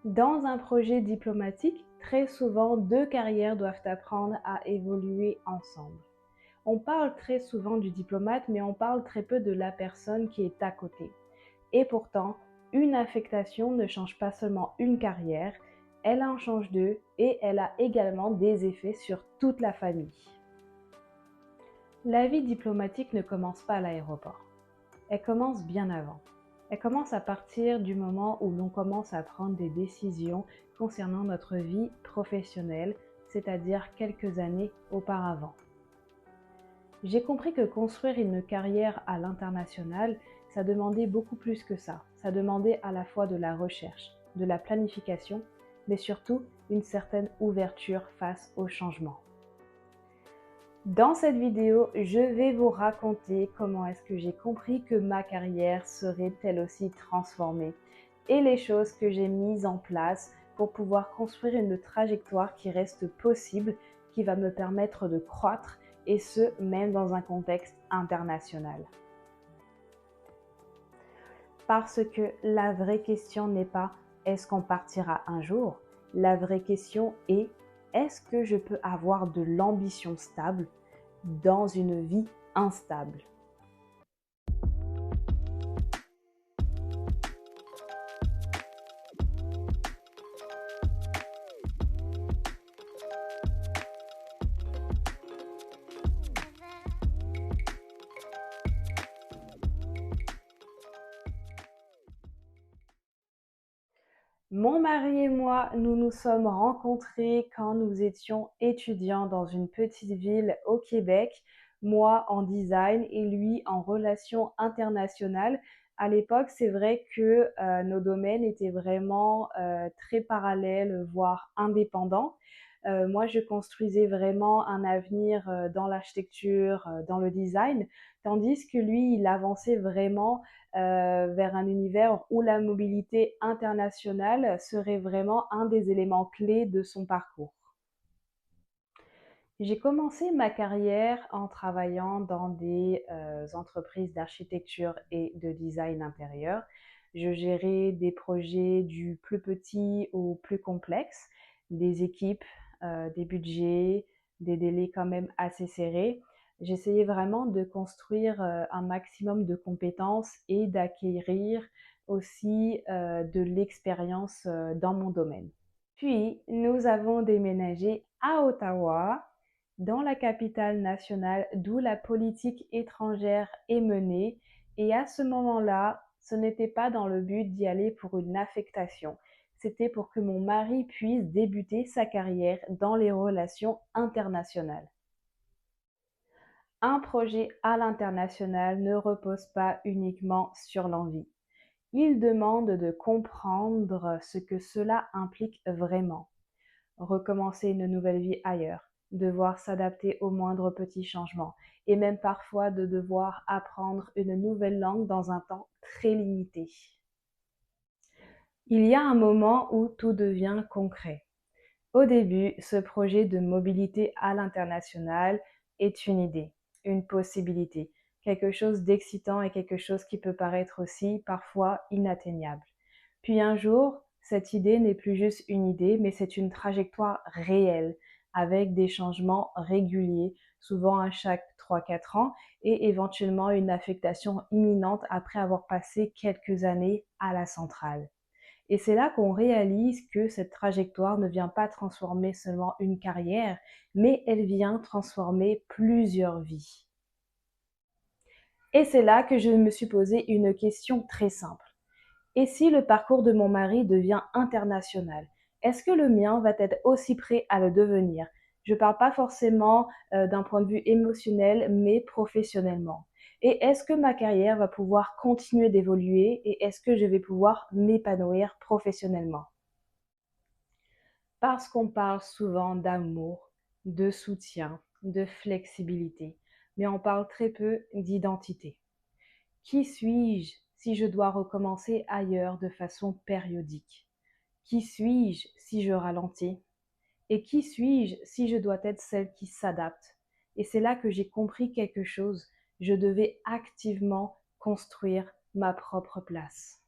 Dans un projet diplomatique, très souvent, deux carrières doivent apprendre à évoluer ensemble. On parle très souvent du diplomate, mais on parle très peu de la personne qui est à côté. Et pourtant, une affectation ne change pas seulement une carrière, elle en change deux et elle a également des effets sur toute la famille. La vie diplomatique ne commence pas à l'aéroport. Elle commence bien avant. Elle commence à partir du moment où l'on commence à prendre des décisions concernant notre vie professionnelle, c'est-à-dire quelques années auparavant. J'ai compris que construire une carrière à l'international, ça demandait beaucoup plus que ça. Ça demandait à la fois de la recherche, de la planification, mais surtout une certaine ouverture face au changement. Dans cette vidéo, je vais vous raconter comment est-ce que j'ai compris que ma carrière serait elle aussi transformée et les choses que j'ai mises en place pour pouvoir construire une trajectoire qui reste possible, qui va me permettre de croître et ce, même dans un contexte international. Parce que la vraie question n'est pas est-ce qu'on partira un jour? La vraie question est est-ce que je peux avoir de l'ambition stable dans une vie instable? Mon mari et moi, nous nous sommes rencontrés quand nous étions étudiants dans une petite ville au Québec, moi en design et lui en relations internationales. À l'époque, c'est vrai que nos domaines étaient vraiment très parallèles, voire indépendants. Moi, je construisais vraiment un avenir dans l'architecture, dans le design, tandis que lui, il avançait vraiment vers un univers où la mobilité internationale serait vraiment un des éléments clés de son parcours. J'ai commencé ma carrière en travaillant dans des entreprises d'architecture et de design intérieur. Je gérais des projets du plus petit au plus complexe, des équipes, des budgets, des délais quand même assez serrés. J'essayais vraiment de construire un maximum de compétences et d'acquérir aussi de l'expérience dans mon domaine. Puis, nous avons déménagé à Ottawa, dans la capitale nationale, d'où la politique étrangère est menée. Et à ce moment-là, ce n'était pas dans le but d'y aller pour une affectation. C'était pour que mon mari puisse débuter sa carrière dans les relations internationales. Un projet à l'international ne repose pas uniquement sur l'envie. Il demande de comprendre ce que cela implique vraiment. Recommencer une nouvelle vie ailleurs, devoir s'adapter aux moindres petits changements et même parfois de devoir apprendre une nouvelle langue dans un temps très limité. Il y a un moment où tout devient concret. Au début, ce projet de mobilité à l'international est une idée, une possibilité, quelque chose d'excitant et quelque chose qui peut paraître aussi parfois inatteignable. Puis un jour, cette idée n'est plus juste une idée, mais c'est une trajectoire réelle, avec des changements réguliers, souvent à chaque 3-4 ans, et éventuellement une affectation imminente après avoir passé quelques années à la centrale. Et c'est là qu'on réalise que cette trajectoire ne vient pas transformer seulement une carrière, mais elle vient transformer plusieurs vies. Et c'est là que je me suis posé une question très simple. Et si le parcours de mon mari devient international, est-ce que le mien va être aussi prêt à le devenir? Je ne parle pas forcément d'un point de vue émotionnel, mais professionnellement. Et est-ce que ma carrière va pouvoir continuer d'évoluer et est-ce que je vais pouvoir m'épanouir professionnellement? Parce qu'on parle souvent d'amour, de soutien, de flexibilité, mais on parle très peu d'identité. Qui suis-je si je dois recommencer ailleurs de façon périodique? Qui suis-je si je ralentis? Et qui suis-je si je dois être celle qui s'adapte? Et c'est là que j'ai compris quelque chose. Je devais activement construire ma propre place.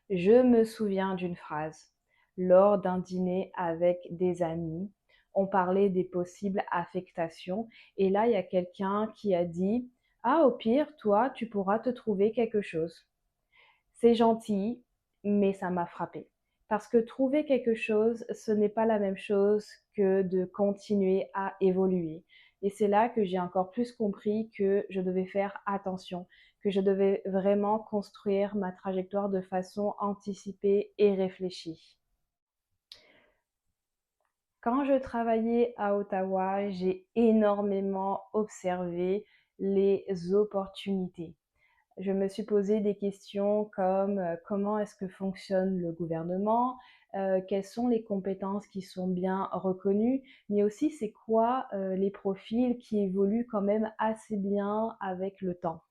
Je me souviens d'une phrase. Lors d'un dîner avec des amis, on parlait des possibles affectations et là, il y a quelqu'un qui a dit: «Ah, au pire, toi, tu pourras te trouver quelque chose». C'est gentil, mais ça m'a frappée. Parce que trouver quelque chose, ce n'est pas la même chose que de continuer à évoluer. Et c'est là que j'ai encore plus compris que je devais faire attention, que je devais vraiment construire ma trajectoire de façon anticipée et réfléchie. Quand je travaillais à Ottawa, j'ai énormément observé les opportunités. Je me suis posé des questions comme comment est-ce que fonctionne le gouvernement, quelles sont les compétences qui sont bien reconnues, mais aussi c'est quoi les profils qui évoluent quand même assez bien avec le temps.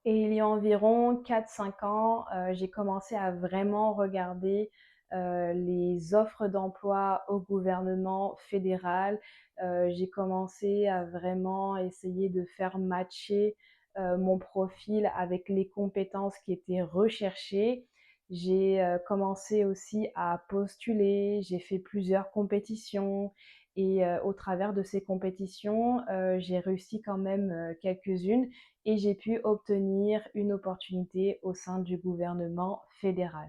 Et il y a environ 4-5 ans, j'ai commencé à vraiment regarder les offres d'emploi au gouvernement fédéral. J'ai commencé à vraiment essayer de faire matcher mon profil avec les compétences qui étaient recherchées. J'ai commencé aussi à postuler, j'ai fait plusieurs compétitions et au travers de ces compétitions, j'ai réussi quand même quelques-unes et j'ai pu obtenir une opportunité au sein du gouvernement fédéral.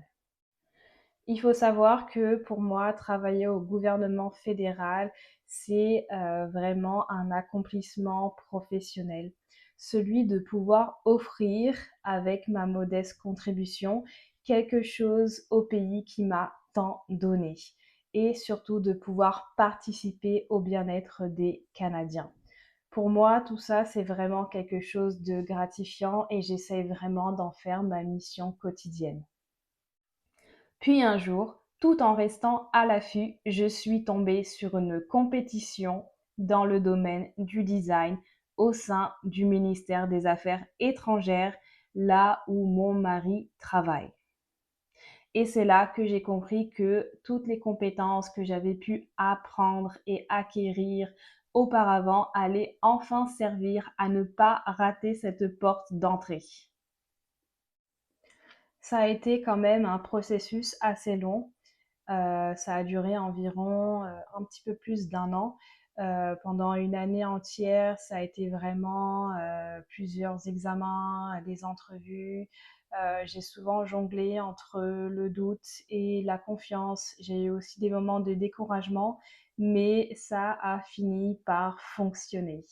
Il faut savoir que pour moi, travailler au gouvernement fédéral, c'est vraiment un accomplissement professionnel. Celui de pouvoir offrir, avec ma modeste contribution, quelque chose au pays qui m'a tant donné. Et surtout de pouvoir participer au bien-être des Canadiens. Pour moi, tout ça, c'est vraiment quelque chose de gratifiant et j'essaie vraiment d'en faire ma mission quotidienne. Puis un jour, tout en restant à l'affût, je suis tombée sur une compétition dans le domaine du design au sein du ministère des Affaires étrangères, là où mon mari travaille. Et c'est là que j'ai compris que toutes les compétences que j'avais pu apprendre et acquérir auparavant allaient enfin servir à ne pas rater cette porte d'entrée. Ça a été quand même un processus assez long. Ça a duré environ un petit peu plus d'1 an. Pendant une année entière, ça a été vraiment plusieurs examens, des entrevues. J'ai souvent jonglé entre le doute et la confiance. J'ai eu aussi des moments de découragement, mais ça a fini par fonctionner.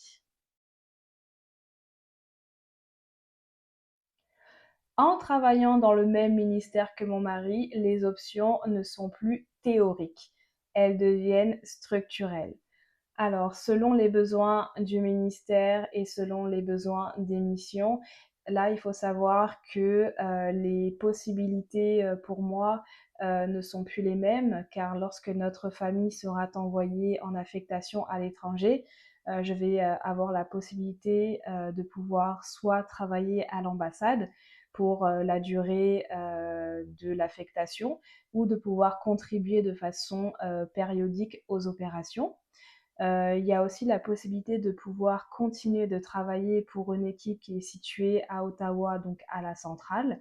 En travaillant dans le même ministère que mon mari, les options ne sont plus théoriques, elles deviennent structurelles. Alors, selon les besoins du ministère et selon les besoins des missions, là, il faut savoir que les possibilités pour moi ne sont plus les mêmes, car lorsque notre famille sera envoyée en affectation à l'étranger, je vais avoir la possibilité de pouvoir soit travailler à l'ambassade pour la durée de l'affectation ou de pouvoir contribuer de façon périodique aux opérations. Il y a aussi la possibilité de pouvoir continuer de travailler pour une équipe qui est située à Ottawa, donc à la centrale,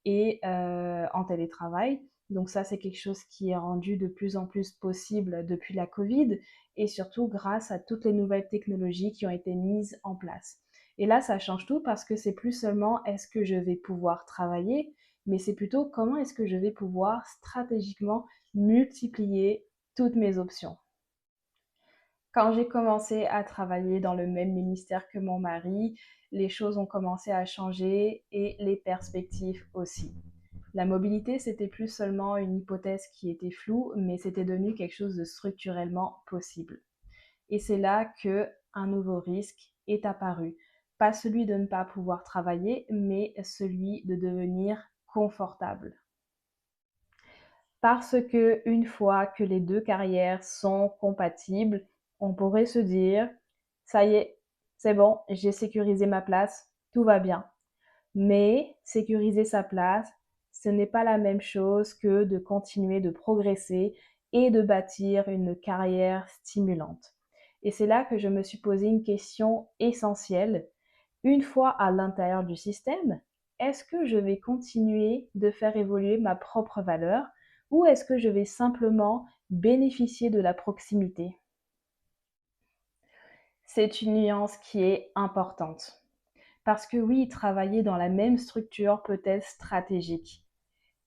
et en télétravail. Donc ça, c'est quelque chose qui est rendu de plus en plus possible depuis la Covid et surtout grâce à toutes les nouvelles technologies qui ont été mises en place. Et là, ça change tout parce que c'est plus seulement est-ce que je vais pouvoir travailler, mais c'est plutôt comment est-ce que je vais pouvoir stratégiquement multiplier toutes mes options. Quand j'ai commencé à travailler dans le même ministère que mon mari, les choses ont commencé à changer et les perspectives aussi. La mobilité, c'était plus seulement une hypothèse qui était floue, mais c'était devenu quelque chose de structurellement possible. Et c'est là que un nouveau risque est apparu. Pas celui de ne pas pouvoir travailler, mais celui de devenir confortable. Parce que une fois que les deux carrières sont compatibles, on pourrait se dire, ça y est, c'est bon, j'ai sécurisé ma place, tout va bien. Mais sécuriser sa place, ce n'est pas la même chose que de continuer de progresser et de bâtir une carrière stimulante. Et c'est là que je me suis posé une question essentielle. Une fois à l'intérieur du système, est-ce que je vais continuer de faire évoluer ma propre valeur ou est-ce que je vais simplement bénéficier de la proximité? C'est une nuance qui est importante. Parce que oui, travailler dans la même structure peut être stratégique,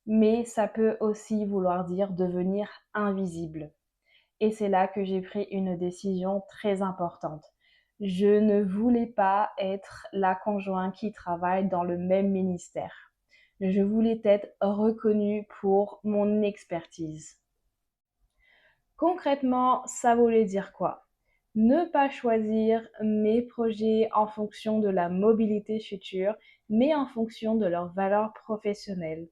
mais ça peut aussi vouloir dire devenir invisible. Et c'est là que j'ai pris une décision très importante. Je ne voulais pas être la conjointe qui travaille dans le même ministère. Je voulais être reconnue pour mon expertise. Concrètement, ça voulait dire quoi? Ne pas choisir mes projets en fonction de la mobilité future, mais en fonction de leurs valeurs professionnelles.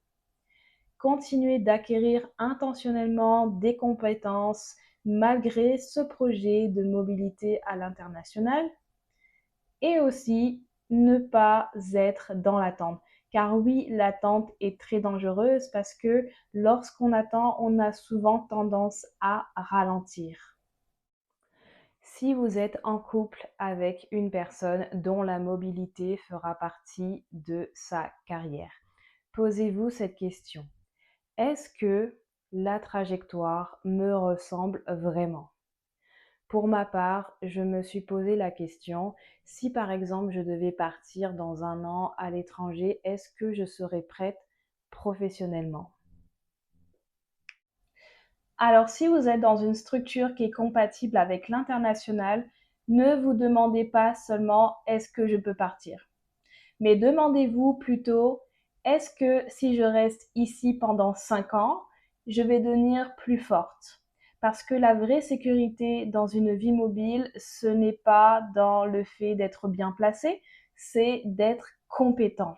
Continuer d'acquérir intentionnellement des compétences malgré ce projet de mobilité à l'international et aussi ne pas être dans l'attente. Car oui, l'attente est très dangereuse parce que lorsqu'on attend, on a souvent tendance à ralentir. Si vous êtes en couple avec une personne dont la mobilité fera partie de sa carrière, posez-vous cette question. Est-ce que la trajectoire me ressemble vraiment? Pour ma part, je me suis posé la question, si par exemple je devais partir dans un an à l'étranger, est-ce que je serais prête professionnellement? Alors si vous êtes dans une structure qui est compatible avec l'international, ne vous demandez pas seulement est-ce que je peux partir, mais demandez-vous plutôt est-ce que si je reste ici pendant 5 ans, je vais devenir plus forte? Parce que la vraie sécurité dans une vie mobile, ce n'est pas dans le fait d'être bien placé, c'est d'être compétent.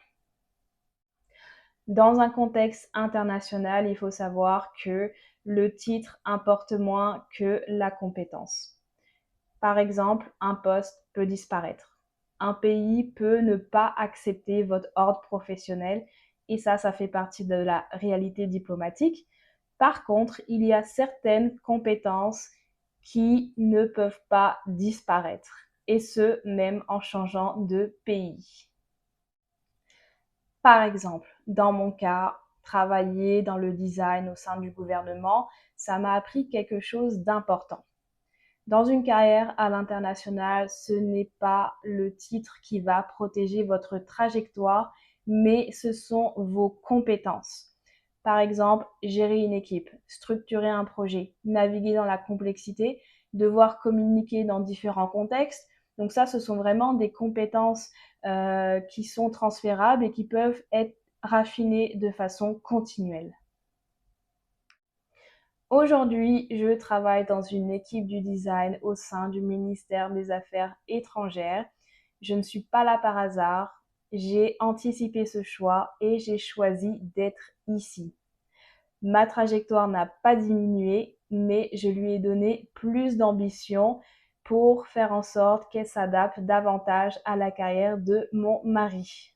Dans un contexte international, il faut savoir que le titre importe moins que la compétence. Par exemple, un poste peut disparaître. Un pays peut ne pas accepter votre ordre professionnel et ça fait partie de la réalité diplomatique. Par contre, il y a certaines compétences qui ne peuvent pas disparaître et ce, même en changeant de pays. Par exemple, dans mon cas, travailler dans le design au sein du gouvernement, ça m'a appris quelque chose d'important. Dans une carrière à l'international, ce n'est pas le titre qui va protéger votre trajectoire, mais ce sont vos compétences. Par exemple, gérer une équipe, structurer un projet, naviguer dans la complexité, devoir communiquer dans différents contextes. Donc ça, ce sont vraiment des compétences qui sont transférables et qui peuvent être raffinées de façon continuelle. Aujourd'hui, je travaille dans une équipe du design au sein du ministère des Affaires étrangères. Je ne suis pas là par hasard. J'ai anticipé ce choix et j'ai choisi d'être ici. Ma trajectoire n'a pas diminué, mais je lui ai donné plus d'ambition pour faire en sorte qu'elle s'adapte davantage à la carrière de mon mari.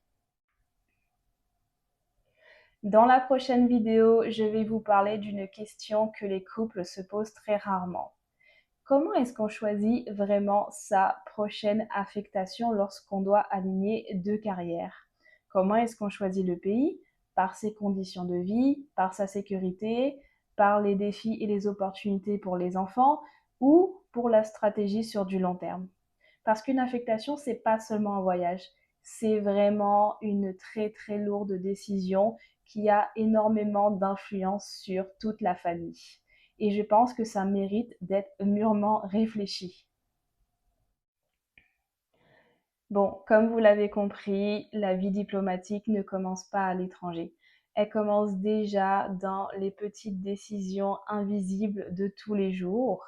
Dans la prochaine vidéo, je vais vous parler d'une question que les couples se posent très rarement. Comment est-ce qu'on choisit vraiment sa prochaine affectation lorsqu'on doit aligner deux carrières? Comment est-ce qu'on choisit le pays? Par ses conditions de vie, par sa sécurité, par les défis et les opportunités pour les enfants ou pour la stratégie sur du long terme? Parce qu'une affectation, c'est pas seulement un voyage, c'est vraiment une très très lourde décision qui a énormément d'influence sur toute la famille. Et je pense que ça mérite d'être mûrement réfléchi. Bon, comme vous l'avez compris, la vie diplomatique ne commence pas à l'étranger. Elle commence déjà dans les petites décisions invisibles de tous les jours.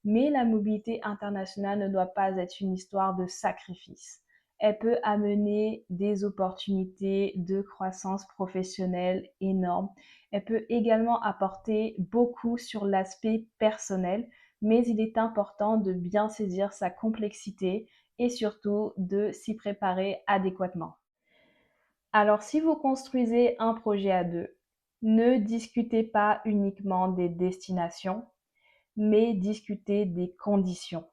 Mais la mobilité internationale ne doit pas être une histoire de sacrifice. Elle peut amener des opportunités de croissance professionnelle énormes. Elle peut également apporter beaucoup sur l'aspect personnel, mais il est important de bien saisir sa complexité et surtout de s'y préparer adéquatement. Alors si vous construisez un projet à deux, ne discutez pas uniquement des destinations, mais discutez des conditions.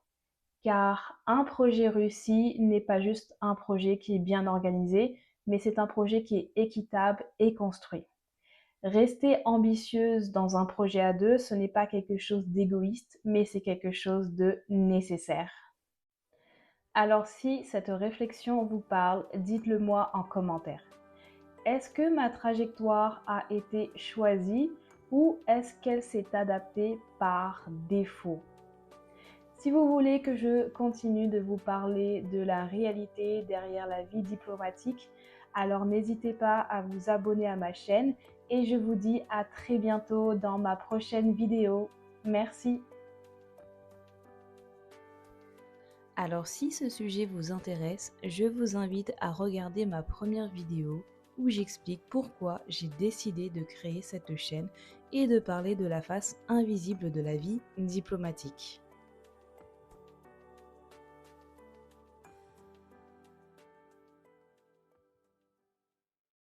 Car un projet réussi n'est pas juste un projet qui est bien organisé, mais c'est un projet qui est équitable et construit. Rester ambitieuse dans un projet à deux, ce n'est pas quelque chose d'égoïste, mais c'est quelque chose de nécessaire. Alors si cette réflexion vous parle, dites-le moi en commentaire. Est-ce que ma trajectoire a été choisie ou est-ce qu'elle s'est adaptée par défaut? Si vous voulez que je continue de vous parler de la réalité derrière la vie diplomatique, alors n'hésitez pas à vous abonner à ma chaîne et je vous dis à très bientôt dans ma prochaine vidéo. Merci. Alors si ce sujet vous intéresse, je vous invite à regarder ma première vidéo où j'explique pourquoi j'ai décidé de créer cette chaîne et de parler de la face invisible de la vie diplomatique.